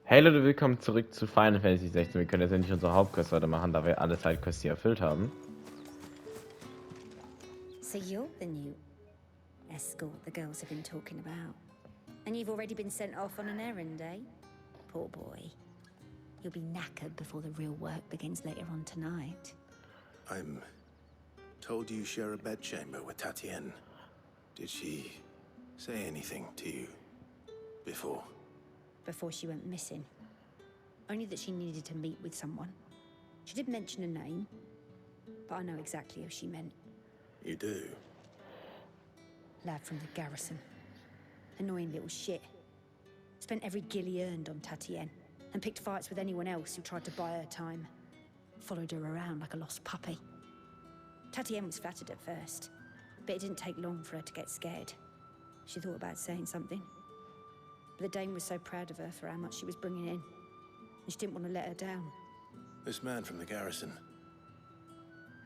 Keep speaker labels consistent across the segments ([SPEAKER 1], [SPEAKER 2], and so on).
[SPEAKER 1] Hey Leute, willkommen zurück zu Final Fantasy 16. Wir können jetzt endlich unsere Hauptquest weitermachen, da wir alle Sidequests hier erfüllt haben.
[SPEAKER 2] So you're the new escort the girls have been talking about. And you've already been sent off on an errand, eh? Poor boy. You'll be knackered before the real work begins later on tonight.
[SPEAKER 3] I'm told you share a bedchamber with Tatienne. Did she say anything to you before?
[SPEAKER 2] Before she went missing. Only that she needed to meet with someone. She did mention a name, but I know exactly who she meant.
[SPEAKER 3] You do?
[SPEAKER 2] Lad from the garrison. Annoying little shit. Spent every guil he earned on Tatienne, and picked fights with anyone else who tried to buy her time. Followed her around like a lost puppy. Tatienne was flattered at first, but it didn't take long for her to get scared. She thought about saying something. But the Dame was so proud of her for how much she was bringing in, and she didn't want to let her down.
[SPEAKER 3] This man from the garrison.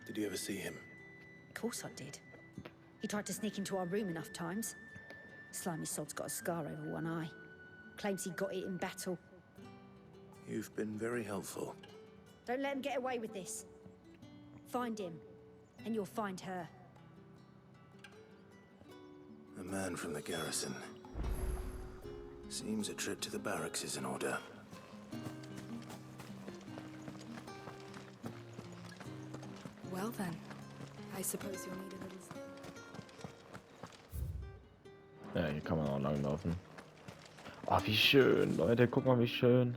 [SPEAKER 3] Did you ever see him?
[SPEAKER 2] Of course I did. He tried to sneak into our room enough times. Slimy sod's got a scar over one eye. Claims he got it in battle.
[SPEAKER 3] You've been very helpful.
[SPEAKER 2] Don't let him get away with this. Find him, and you'll find her.
[SPEAKER 3] A man from the garrison. Seems a trip to the barracks is in order.
[SPEAKER 4] Well then, I suppose you'll need a little...
[SPEAKER 1] Ja, hier kann man auch langlaufen. Oh, wie schön, Leute, guck mal, wie schön.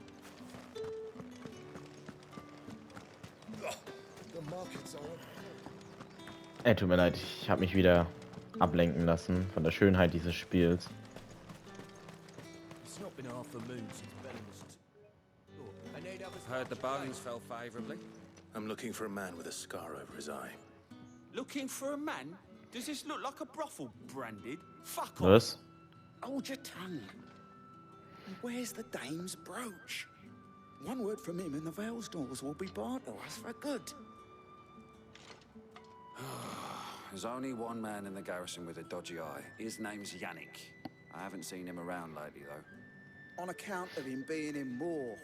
[SPEAKER 1] Tut mir leid, ich habe mich wieder ablenken lassen von der Schönheit dieses Spiels.
[SPEAKER 5] Heard the bones fell favorably.
[SPEAKER 3] I'm looking for a man with a scar over his eye.
[SPEAKER 5] Looking for a man? Does this look like a brothel branded? Fuck off.
[SPEAKER 1] Was?
[SPEAKER 6] Hold your tongue. And where's the Dame's brooch? One word from him and the Vale's doors will be barred to us for good.
[SPEAKER 5] There's only one man in the garrison with a dodgy eye. His name's Yannick. I haven't seen him around lately, though.
[SPEAKER 6] On account of him being in war.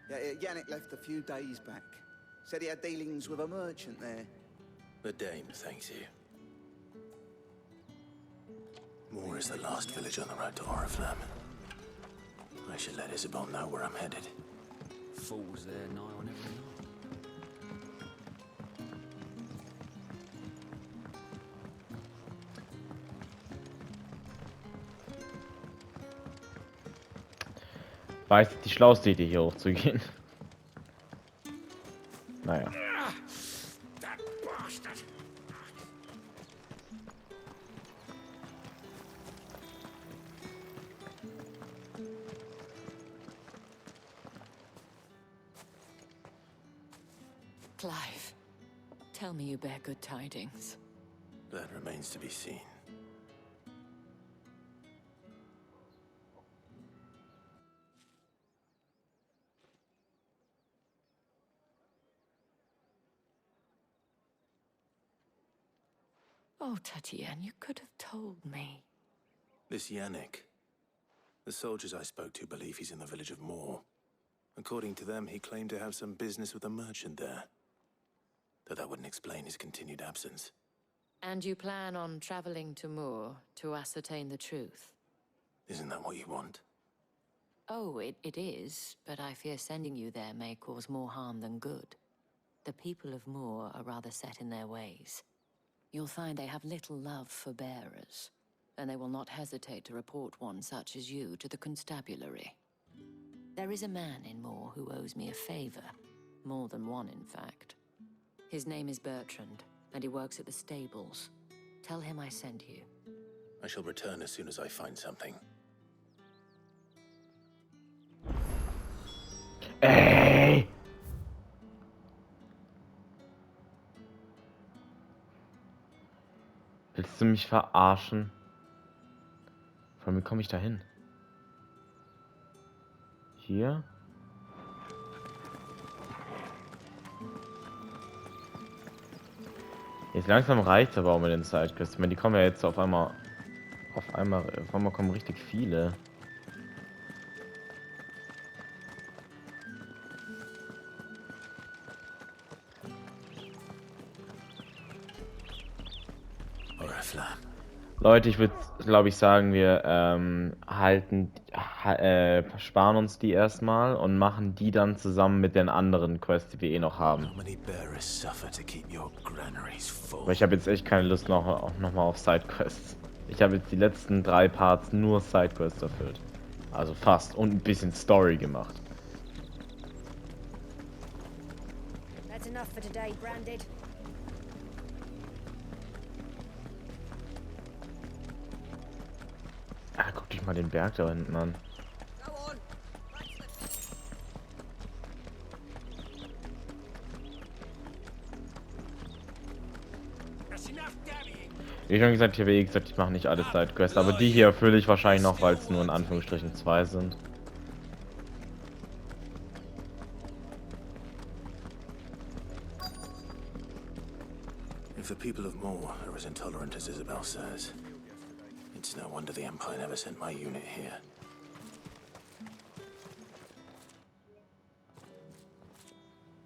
[SPEAKER 6] Yeah, Yannick left a few days back. Said he had dealings with a merchant there.
[SPEAKER 3] The Dame thanks you. Moore is the last village on the road to Oriflamme. I should let Isabel know where I'm headed.
[SPEAKER 5] Fools there nigh on every night.
[SPEAKER 1] War jetzt die schlauste Idee, hier hochzugehen. Naja.
[SPEAKER 5] That bastard!
[SPEAKER 7] Clive, tell me you bear good tidings.
[SPEAKER 3] That remains to be seen.
[SPEAKER 7] Oh, Tatienne, you could have told me.
[SPEAKER 3] This Yannick. The soldiers I spoke to believe he's in the village of Moore. According to them, he claimed to have some business with a merchant there. Though that wouldn't explain his continued absence.
[SPEAKER 7] And you plan on traveling to Moor to ascertain the truth?
[SPEAKER 3] Isn't that what you want?
[SPEAKER 7] Oh, it is, but I fear sending you there may cause more harm than good. The people of Moor are rather set in their ways. You'll find they have little love for bearers, and they will not hesitate to report one such as you to the constabulary. There is a man in Moor who owes me a favor. More than one, in fact. His name is Bertrand, and he works at the stables. Tell him I sent you.
[SPEAKER 3] I shall return as soon as I find something.
[SPEAKER 1] Ey! Willst du mich verarschen? Von wie komme ich da hin? Hier? Jetzt langsam reicht aber auch mit den Sidequests. Ich meine, die kommen ja jetzt auf einmal kommen richtig viele.
[SPEAKER 3] Flam.
[SPEAKER 1] Leute, ich würde, glaube ich, sagen, wir sparen uns die erstmal und machen die dann zusammen mit den anderen Quests, die wir eh noch haben.
[SPEAKER 3] How many bearers suffer to keep your granaries full?
[SPEAKER 1] Weil ich habe jetzt echt keine Lust noch mal auf Sidequests. Ich habe jetzt die letzten 3 Parts nur Sidequests erfüllt. Also fast. Und ein bisschen Story gemacht.
[SPEAKER 2] That's enough for today, Branded.
[SPEAKER 1] Ah, guck dich mal den Berg da hinten an. Wie schon gesagt, ich mache nicht alle Sidequests, aber die hier erfülle ich wahrscheinlich noch, weil es nur in Anführungsstrichen 2 sind.
[SPEAKER 3] If the people of Moor are as intolerant as Isabel says, it's no wonder the Empire never sent my unit here.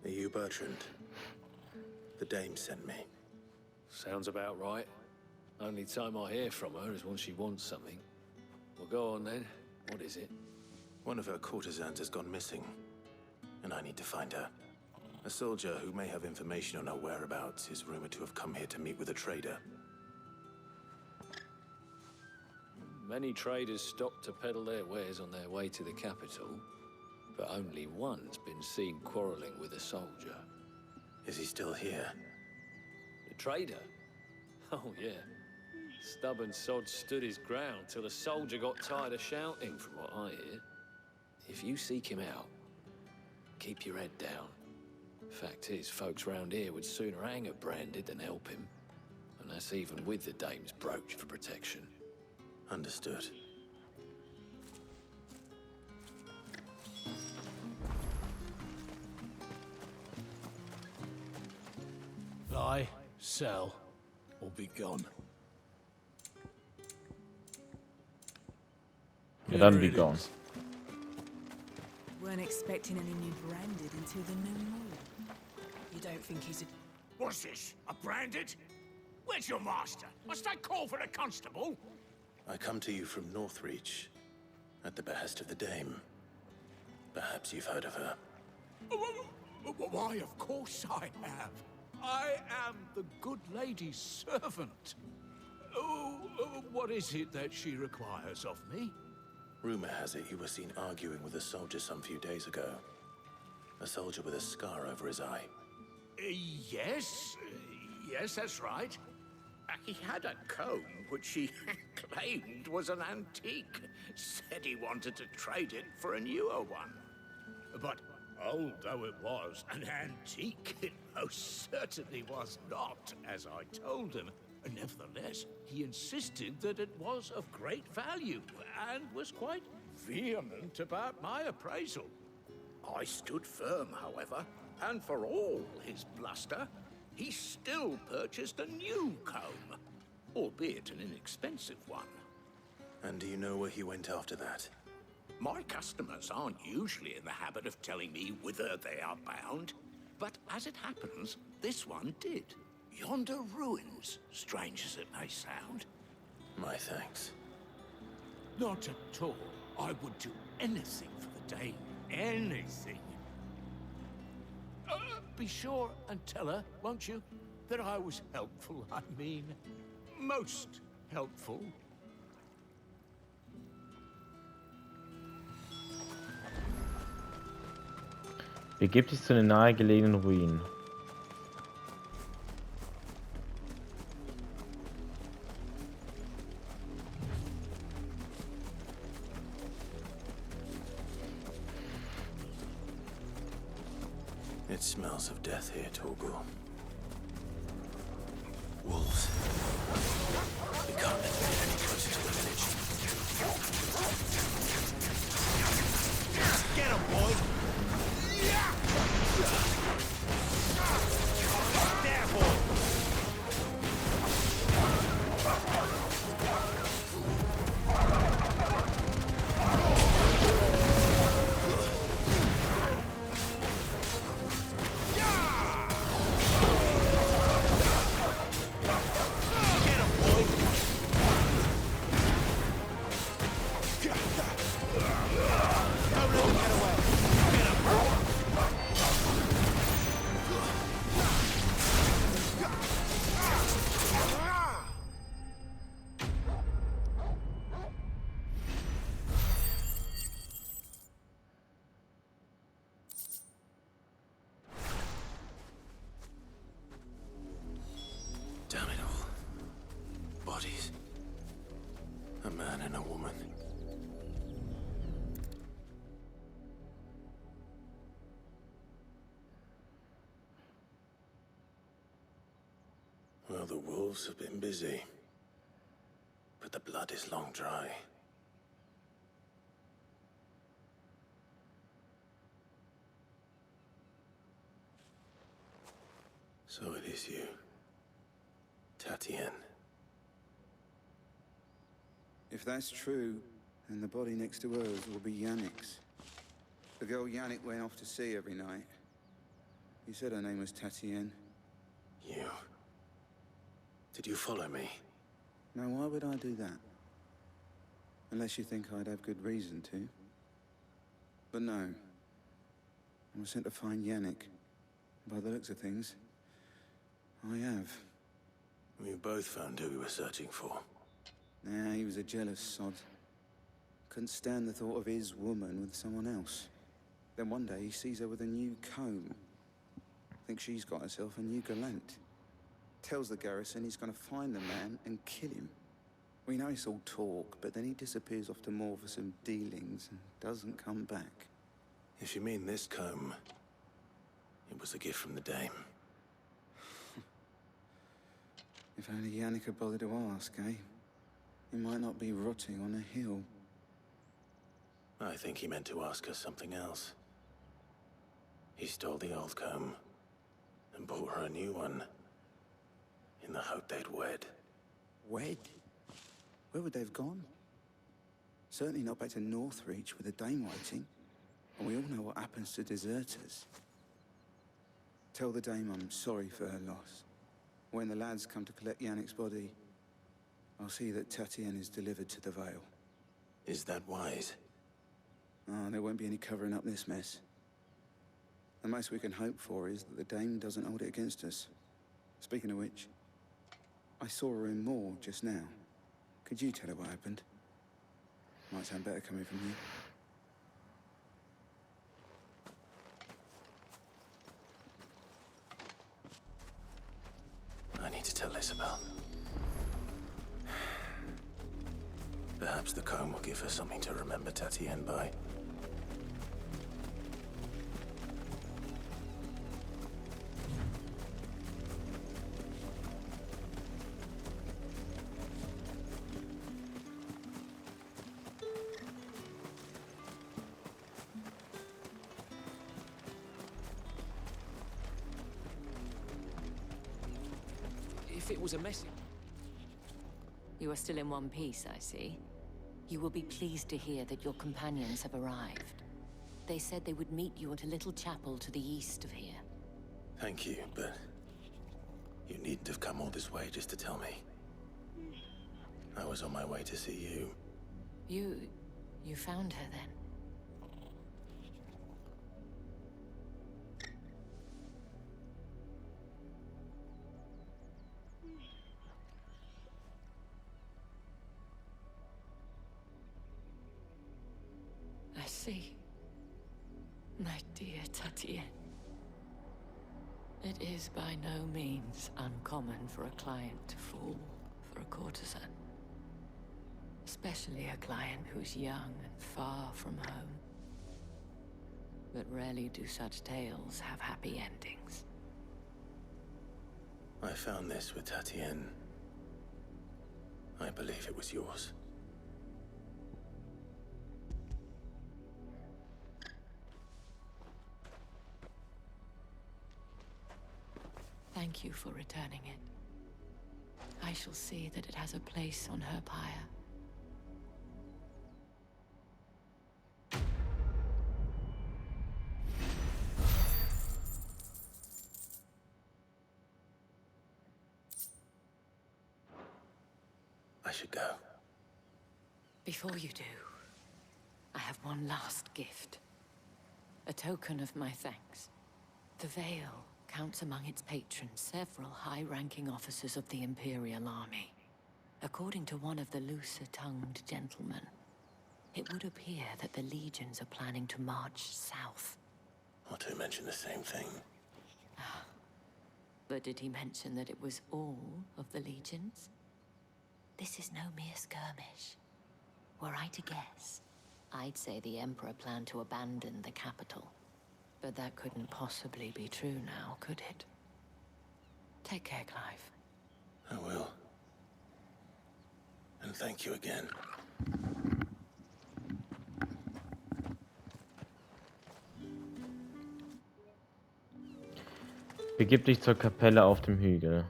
[SPEAKER 3] Are you Bertrand? The dame sent me.
[SPEAKER 8] Sounds about right. Only time I hear from her is when she wants something. Well, go on then. What is it?
[SPEAKER 3] One of her courtesans has gone missing, and I need to find her. A soldier who may have information on her whereabouts is rumored to have come here to meet with a trader.
[SPEAKER 8] Many traders stop to peddle their wares on their way to the capital, but only one's been seen quarreling with a soldier.
[SPEAKER 3] Is he still here?
[SPEAKER 8] The trader? Oh, yeah. Stubborn sod stood his ground till the soldier got tired of shouting, from what I hear. If you seek him out, keep your head down. Fact is, folks round here would sooner hang a Branded than help him. And that's even with the dame's brooch for protection.
[SPEAKER 3] Understood.
[SPEAKER 9] Buy, sell, or be gone.
[SPEAKER 1] Ja, dann be gone.
[SPEAKER 4] Weren't expecting any new Branded until the new moon. You don't think he's a...
[SPEAKER 9] What's this? A Branded? Where's your master? Must I call for a constable?
[SPEAKER 3] I come to you from Northreach, at the behest of the dame. Perhaps you've heard of her.
[SPEAKER 9] Why, of course I have. I am the good lady's servant. What is it that she requires of me?
[SPEAKER 3] Rumor has it you were seen arguing with a soldier some few days ago. A soldier with a scar over his eye.
[SPEAKER 9] Yes, that's right. He had a comb which he claimed was an antique. Said he wanted to trade it for a newer one. But old though it was, an antique it most certainly was not, as I told him. Nevertheless, he insisted that it was of great value, and was quite vehement about my appraisal. I stood firm, however, and for all his bluster, he still purchased a new comb, albeit an inexpensive one.
[SPEAKER 3] And do you know where he went after that?
[SPEAKER 9] My customers aren't usually in the habit of telling me whither they are bound, but as it happens, this one did. Yonder ruins, strange as it may sound.
[SPEAKER 3] My thanks.
[SPEAKER 9] Not at all. I would do anything for the dame. Anything. Be sure and tell her, won't you, that I was helpful, I mean, most helpful.
[SPEAKER 1] Begebt dich zu den nahegelegenen Ruinen.
[SPEAKER 3] It smells of death here, Torgal. Wolves. We can't let them get any closer to the village.
[SPEAKER 9] Get him, boy! There, boy!
[SPEAKER 3] Well, the wolves have been busy. But the blood is long dry. So it is you, Tatienne.
[SPEAKER 6] If that's true, then the body next to hers will be Yannick's. The girl Yannick went off to see every night. You said her name was Tatienne.
[SPEAKER 3] You... Did you follow me?
[SPEAKER 6] Now, why would I do that? Unless you think I'd have good reason to. But no. I was sent to find Yannick. By the looks of things, I have.
[SPEAKER 3] We both found who we were searching for.
[SPEAKER 6] Nah, he was a jealous sod. Couldn't stand the thought of his woman with someone else. Then one day he sees her with a new comb. Thinks she's got herself a new gallant. Tells the garrison he's gonna find the man and kill him. We know it's all talk, but then he disappears off to Moor for some dealings and doesn't come back.
[SPEAKER 3] If you mean this comb, it was a gift from the dame.
[SPEAKER 6] If only Yannick had bothered to ask, eh? He might not be rotting on a hill.
[SPEAKER 3] I think he meant to ask us something else. He stole the old comb and bought her a new one in the hope they'd wed.
[SPEAKER 6] Wed? Where would they have gone? Certainly not back to Northreach with a dame waiting. And we all know what happens to deserters. Tell the dame I'm sorry for her loss. When the lads come to collect Yannick's body, I'll see that Tatienne is delivered to the Vale.
[SPEAKER 3] Is that wise?
[SPEAKER 6] Oh, there won't be any covering up this mess. The most we can hope for is that the dame doesn't hold it against us. Speaking of which, I saw her in Moor just now. Could you tell her what happened? Might sound better coming from you.
[SPEAKER 3] I need to tell Isabel. Perhaps the comb will give her something to remember Tatienne by.
[SPEAKER 8] If it was a message...
[SPEAKER 7] You are still in one piece, I see. You will be pleased to hear that your companions have arrived. They said they would meet you at a little chapel to the east of here.
[SPEAKER 3] Thank you, but you needn't have come all this way just to tell me. I was on my way to see you.
[SPEAKER 7] You found her then? I see. My dear Tatienne. It is by no means uncommon for a client to fall for a courtesan. Especially a client who's young and far from home. But rarely do such tales have happy endings.
[SPEAKER 3] I found this with Tatienne. I believe it was yours.
[SPEAKER 7] Thank you for returning it. I shall see that it has a place on her pyre.
[SPEAKER 3] I should go.
[SPEAKER 7] Before you do, I have one last gift. A token of my thanks. The Vale counts among its patrons several high-ranking officers of the Imperial Army. According to one of the looser-tongued gentlemen, it would appear that the legions are planning to march south.
[SPEAKER 3] Or to mention the same thing.
[SPEAKER 7] But did he mention that it was all of the legions? This is no mere skirmish. Were I to guess, I'd say the Emperor planned to abandon the capital. But that couldn't possibly be true now, could it? Take care, Clive.
[SPEAKER 3] I will. And thank you again.
[SPEAKER 1] Begib dich zur Kapelle auf dem Hügel.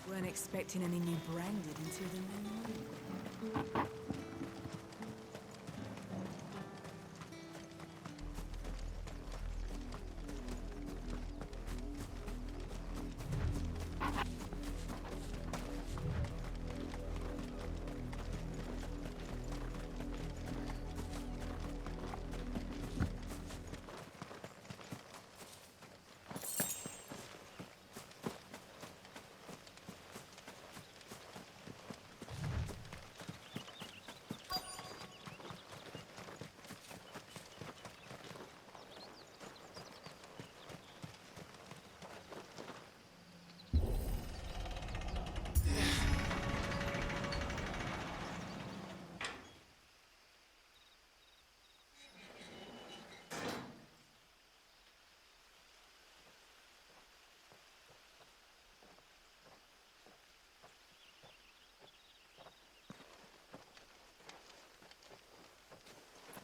[SPEAKER 4] Weren't expecting any new branded until the new moon.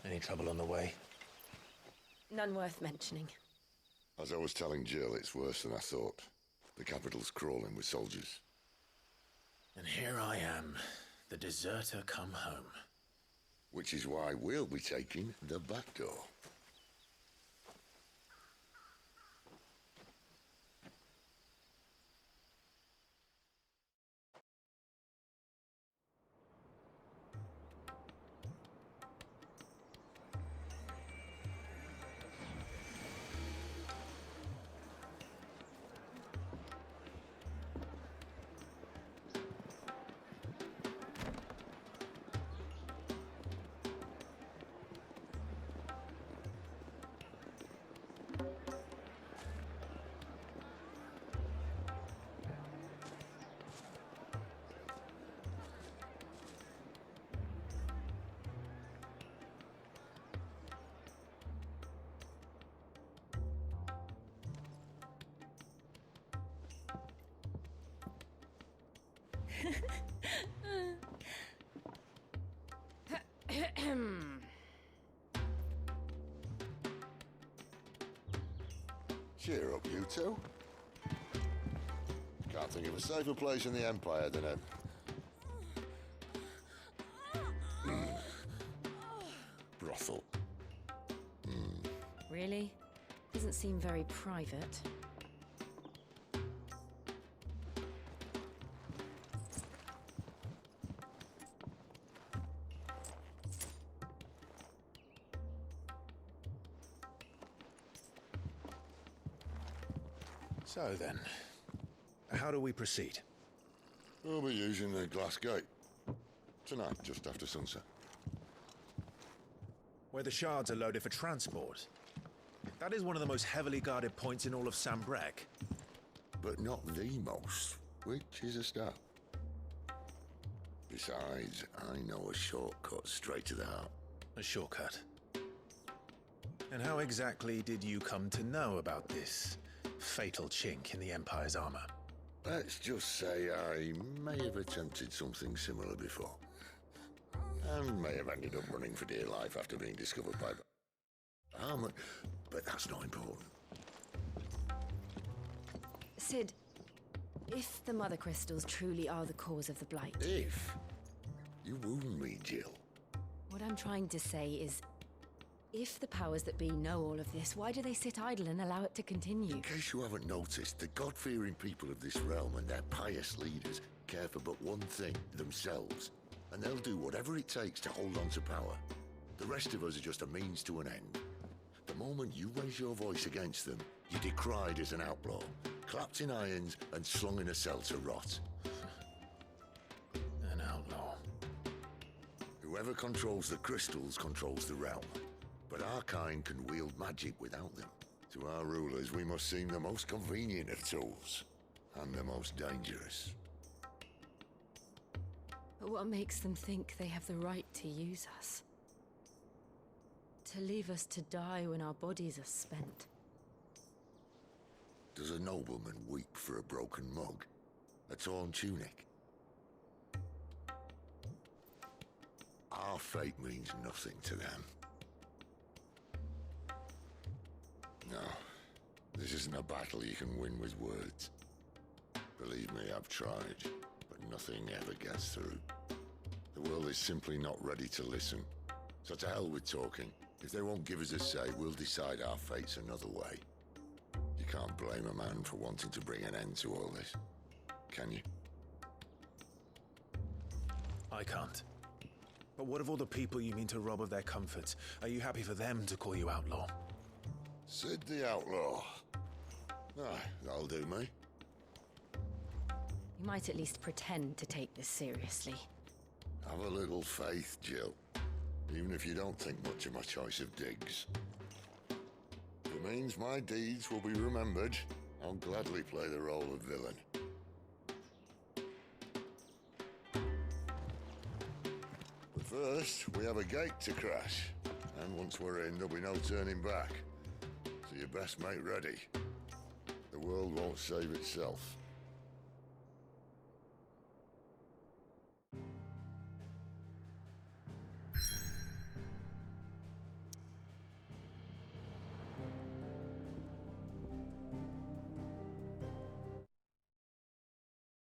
[SPEAKER 3] Any trouble on the way?
[SPEAKER 2] None worth mentioning.
[SPEAKER 10] As I was telling Jill, it's worse than I thought. The capital's crawling with soldiers.
[SPEAKER 3] And here I am, the deserter come home.
[SPEAKER 10] Which is why we'll be taking the back door. Cheer up, you two. Can't think of a safer place in the Empire than a... brothel.
[SPEAKER 2] Really? Doesn't seem very private.
[SPEAKER 3] So then, how do we proceed?
[SPEAKER 10] We'll be using the glass gate. Tonight, just after sunset.
[SPEAKER 3] Where the shards are loaded for transport. That is one of the most heavily guarded points in all of Sanbreque.
[SPEAKER 10] But not the most, which is a start. Besides, I know a shortcut straight to the heart.
[SPEAKER 3] A shortcut. And how exactly did you come to know about this fatal chink in the Empire's armor?
[SPEAKER 10] Let's just say I may have attempted something similar before. And may have ended up running for dear life after being discovered by the armor, but that's not important.
[SPEAKER 2] Sid, if the Mother Crystals truly are the cause of the Blight...
[SPEAKER 10] If? You wound me, Jill.
[SPEAKER 2] What I'm trying to say is, if the powers that be know all of this, why do they sit idle and allow it to continue?
[SPEAKER 10] In case you haven't noticed, the God-fearing people of this realm and their pious leaders care for but one thing, themselves. And they'll do whatever it takes to hold on to power. The rest of us are just a means to an end. The moment you raise your voice against them, you're decried as an outlaw, clapped in irons and slung in a cell to rot.
[SPEAKER 3] An outlaw.
[SPEAKER 10] Whoever controls the crystals controls the realm. But our kind can wield magic without them. To our rulers, we must seem the most convenient of tools, and the most dangerous.
[SPEAKER 2] But what makes them think they have the right to use us? To leave us to die when our bodies are spent?
[SPEAKER 10] Does a nobleman weep for a broken mug? A torn tunic? Our fate means nothing to them. No, this isn't a battle you can win with words. Believe me, I've tried, but nothing ever gets through. The world is simply not ready to listen. So to hell with talking. If they won't give us a say, we'll decide our fates another way. You can't blame a man for wanting to bring an end to all this, can you?
[SPEAKER 3] I can't. But what of all the people you mean to rob of their comforts? Are you happy for them to call you outlaw?
[SPEAKER 10] Sid the Outlaw. Ah, that'll do me.
[SPEAKER 2] You might at least pretend to take this seriously.
[SPEAKER 10] Have a little faith, Jill. Even if you don't think much of my choice of digs. If it means my deeds will be remembered, I'll gladly play the role of villain. But first, we have a gate to crash. And once we're in, there'll be no turning back. So you best make ready. The world won't save itself.